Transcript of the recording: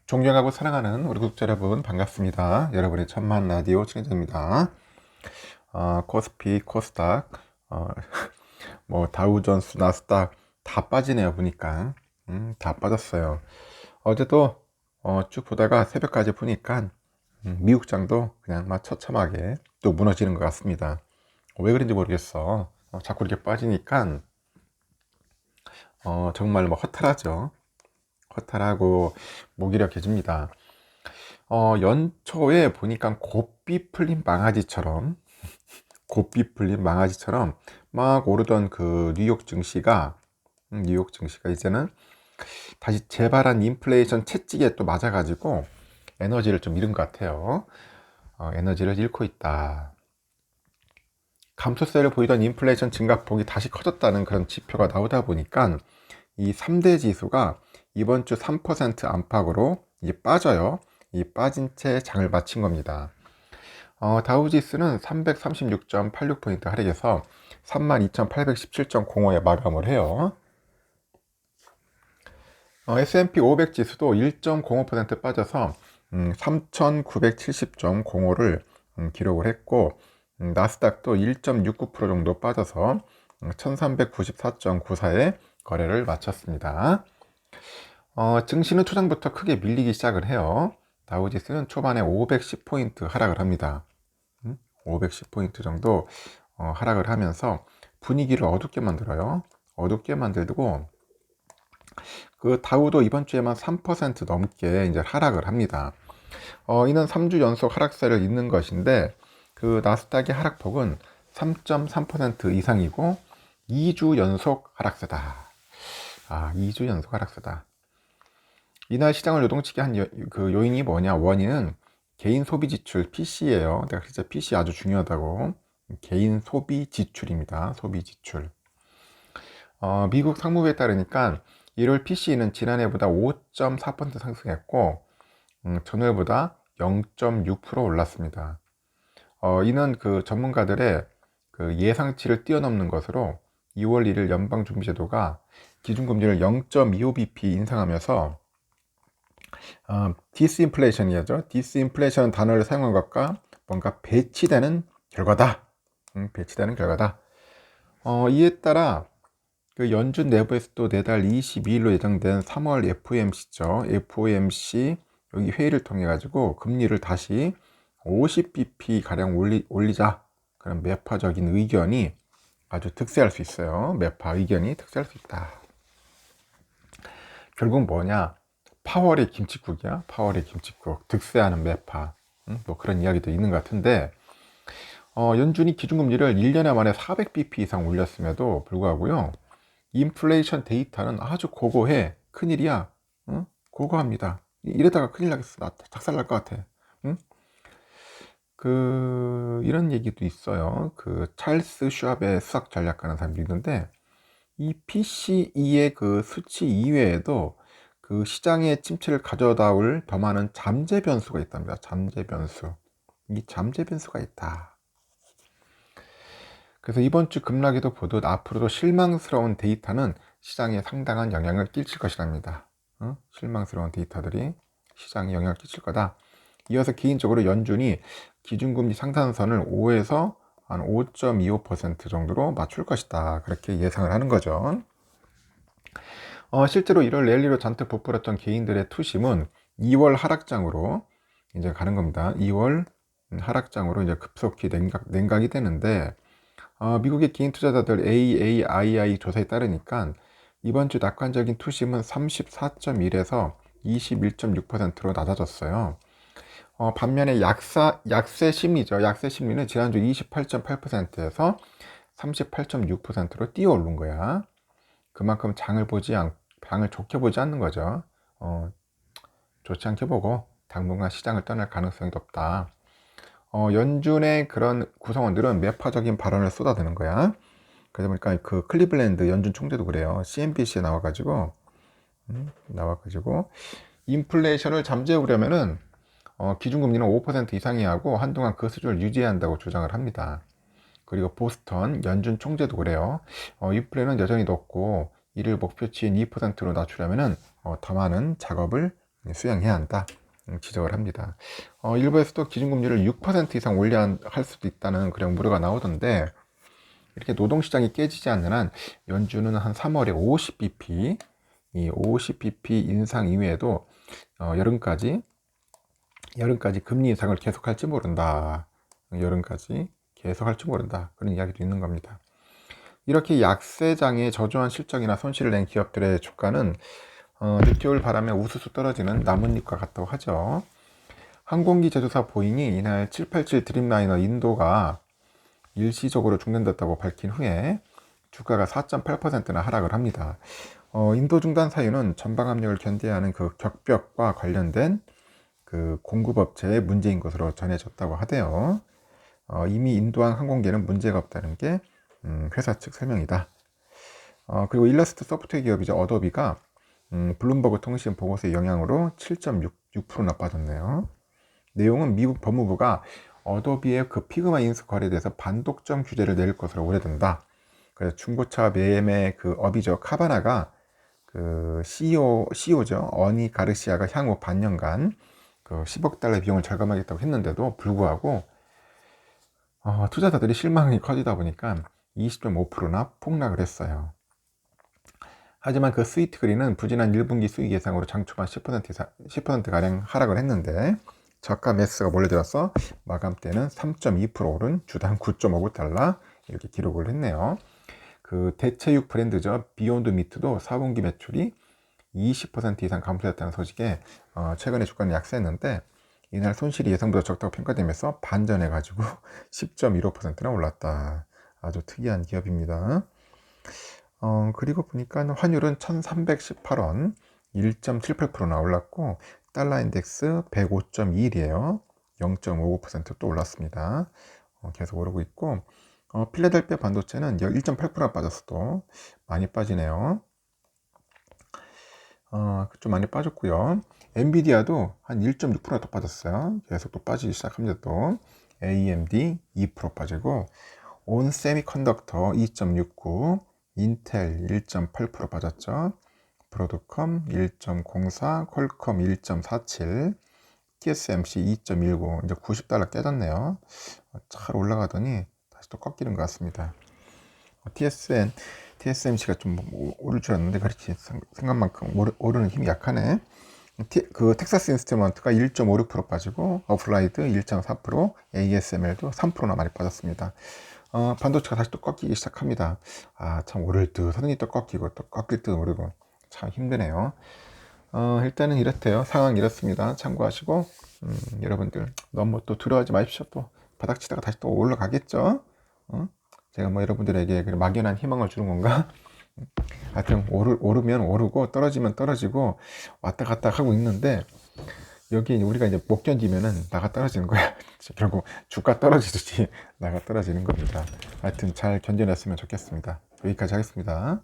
존경하고 사랑하는 우리 구독자 여러분 반갑습니다. 여러분의 천만 라디오 청취자입니다. 코스피, 코스닥, 어, 뭐 다우존스, 나스닥 다 빠지네요. 보니까 다 빠졌어요. 어제도 쭉 보다가 새벽까지 보니까 미국장도 그냥 막 처참하게 또 무너지는 것 같습니다. 왜 그런지 모르겠어. 자꾸 이렇게 빠지니까 정말 뭐 허탈하죠. 허탈하고 무기력해집니다. 연초에 보니까 고삐 풀린 망아지처럼 막 오르던 그 뉴욕 증시가 이제는 다시 재발한 인플레이션 채찍에 또 맞아가지고 에너지를 좀 잃은 것 같아요. 에너지를 잃고 있다. 감소세를 보이던 인플레이션 증가폭이 다시 커졌다는 그런 지표가 나오다 보니까 이 3대 지수가 이번 주 3% 안팎으로 이제 빠져요. 이 빠진 채 장을 마친 겁니다. 다우지수는 336.86포인트 하락해서 32,817.05에 마감을 해요. S&P 500 지수도 1.05% 빠져서 3,970.05를 기록을 했고, 나스닥도 1.69% 정도 빠져서 1,394.94에 거래를 마쳤습니다. 증시는 초장부터 크게 밀리기 시작을 해요. 다우지수는 초반에 510포인트 하락을 합니다. 510포인트 정도 하락을 하면서 분위기를 어둡게 만들어요. 어둡게 만들고 그 다우도 이번 주에만 3% 넘게 이제 하락을 합니다. 이는 3주 연속 하락세를 잇는 것인데 그 나스닥의 하락폭은 3.3% 이상이고 2주 연속 하락세다. 2주 연속 하락세다. 이날 시장을 요동치게 한 그 요인이 뭐냐? 원인은 개인 소비 지출 PC예요. 내가 진짜 PC 아주 중요하다고. 개인 소비 지출입니다. 소비 지출. 미국 상무부에 따르니까 1월 PC는 지난해보다 5.4% 상승했고 전월보다 0.6% 올랐습니다. 이는 그 전문가들의 그 예상치를 뛰어넘는 것으로 2월 1일 연방준비제도가 기준금리를 0.25bp 인상하면서 디스인플레이션이죠. 디스인플레이션 단어를 사용한 것과 뭔가 배치되는 결과다. 배치되는 결과다. 이에 따라 그 연준 내부에서도 내달 22일로 예정된 3월 FOMC죠. FOMC 여기 회의를 통해 가지고 금리를 다시 50bp 가량 올리자. 그런 매파적인 의견이 아주 득세할 수 있어요. 매파 의견이 득세할 수 있다. 결국 뭐냐? 파월의 김칫국이야. 파월의 김칫국. 득세하는 매파. 뭐 그런 이야기도 있는 것 같은데 연준이 기준금리를 1년에 만에 400bp 이상 올렸음에도 불구하고요. 인플레이션 데이터는 아주 고고해. 큰일이야. 응? 고고합니다. 이러다가 큰일 나겠어. 나 작살날 것 같아. 응? 이런 얘기도 있어요. 그 찰스 슈압의 수학 전략가라는 사람이 있는데 이 PCE의 그 수치 이외에도 그 시장의 침체를 가져다 올 더 많은 잠재 변수가 있답니다. 잠재 변수. 이 잠재 변수가 있다. 그래서 이번 주 급락에도 보듯 앞으로도 실망스러운 데이터는 시장에 상당한 영향을 끼칠 것이랍니다. 실망스러운 데이터들이 시장에 영향을 끼칠 거다. 이어서 개인적으로 연준이 기준금리 상단선을 5에서 한 5.25% 정도로 맞출 것이다. 그렇게 예상을 하는 거죠. 실제로 이를 랠리로 잔뜩 부풀었던 개인들의 투심은 2월 하락장으로 이제 가는 겁니다. 2월 하락장으로 이제 급속히 냉각이 되는데, 미국의 개인 투자자들 AAII 조사에 따르니까 이번 주 낙관적인 투심은 34.1에서 21.6%로 낮아졌어요. 반면에 약세 심리죠. 약세 심리는 지난주 28.8%에서 38.6%로 뛰어 오른 거야. 그만큼 장을 좋게 보지 않는 거죠. 좋지 않게 보고 당분간 시장을 떠날 가능성이 높다. 연준의 그런 구성원들은 매파적인 발언을 쏟아내는 거야. 그러다 보니까 그 클리블랜드 연준 총재도 그래요. CNBC에 나와가지고 인플레이션을 잠재우려면은 기준금리는 5% 이상이야 하고 한동안 그 수준을 유지해야 한다고 주장을 합니다. 그리고 보스턴 연준 총재도 그래요. 인플레는 여전히 높고 이를 목표치인 2%로 낮추려면은 더 많은 작업을 수행해야 한다 지적을 합니다. 일부에서도 기준금리를 6% 이상 올려야 할 수도 있다는 그런 우려가 나오던데, 이렇게 노동시장이 깨지지 않는 한 연준은 한 3월에 50bp, 이 50bp 인상 이후에도 여름까지 금리 인상을 계속할지 모른다. 여름까지 계속할지 모른다. 그런 이야기도 있는 겁니다. 이렇게 약세장에 저조한 실적이나 손실을 낸 기업들의 주가는 늦겨울 바람에 우수수 떨어지는 나뭇잎과 같다고 하죠. 항공기 제조사 보잉이 이날 787 드림라이너 인도가 일시적으로 중단됐다고 밝힌 후에 주가가 4.8%나 하락을 합니다. 인도 중단 사유는 전방 압력을 견뎌야 하는 그 격벽과 관련된 그 공급업체의 문제인 것으로 전해졌다고 하대요. 이미 인도항 항공기에는 문제가 없다는 게 회사 측 설명이다. 그리고 일러스트 소프트웨어 기업이죠. 어도비가 블룸버그 통신 보고서의 영향으로 7.6%나 빠졌네요. 내용은 미국 법무부가 어도비의 그 피그마 인수 거래에 대해서 반독점 규제를 내릴 것으로 우려된다. 그래서 중고차 매매 그 업이죠. 카바나가 그 CEO죠. 어니 가르시아가 향후 반년간 그 10억 달러 비용을 절감하겠다고 했는데도 불구하고 투자자들이 실망이 커지다 보니까 20.5%나 폭락을 했어요. 하지만 그 스위트 그린은 부진한 1분기 수익 예상으로 장 초반 10%가량 하락을 했는데, 저가 매수가 몰려들어서 마감 때는 3.2% 오른 주당 9.59달러 이렇게 기록을 했네요. 그 대체육 브랜드죠. 비욘드 미트도 4분기 매출이 20% 이상 감소했다는 소식에 최근에 주가는 약세했는데, 이날 손실이 예상보다 적다고 평가되면서 반전해가지고 10.15%나 올랐다. 아주 특이한 기업입니다. 그리고 보니까 환율은 1318원 1.78%나 올랐고, 달러 인덱스 105.21이에요. 0.59%또 올랐습니다. 계속 오르고 있고, 필라델피아 반도체는 1.8%나 빠졌어도 많이 빠지네요. 좀 많이 빠졌고요. 엔비디아도 한 1.6%나 더 빠졌어요. 계속 또 빠지기 시작합니다. 또 AMD 2% 빠지고, 온 세미컨덕터 2.69, 인텔 1.8% 빠졌죠. 브로드컴 1.04, 퀄컴 1.47, TSMC 2.19, 이제 90달러 깨졌네요. 잘 올라가더니 다시 또 꺾이는 것 같습니다. TSMC가 좀 오를 줄 알았는데 그렇게 생각만큼 오르는 힘이 약하네. 그 텍사스 인스트루먼트가 1.56% 빠지고, 어플라이드 1.4%, ASML도 3%나 많이 빠졌습니다. 반도체가 다시 또 꺾이기 시작합니다. 참 오를 듯 하더니 또 꺾이고 또 꺾일 듯 오르고 참 힘드네요. 일단은 이렇대요. 상황 이렇습니다. 참고하시고, 여러분들 너무 또 두려워하지 마십시오. 또 바닥치다가 다시 또 올라가겠죠. 제가 뭐 여러분들에게 막연한 희망을 주는 건가? 하여튼 오르면 오르고 떨어지면 떨어지고 왔다 갔다 하고 있는데, 여기 우리가 이제 못 견디면은 나가 떨어지는 거야. 결국 주가 떨어지듯이 나가 떨어지는 겁니다. 하여튼 잘 견뎌냈으면 좋겠습니다. 여기까지 하겠습니다.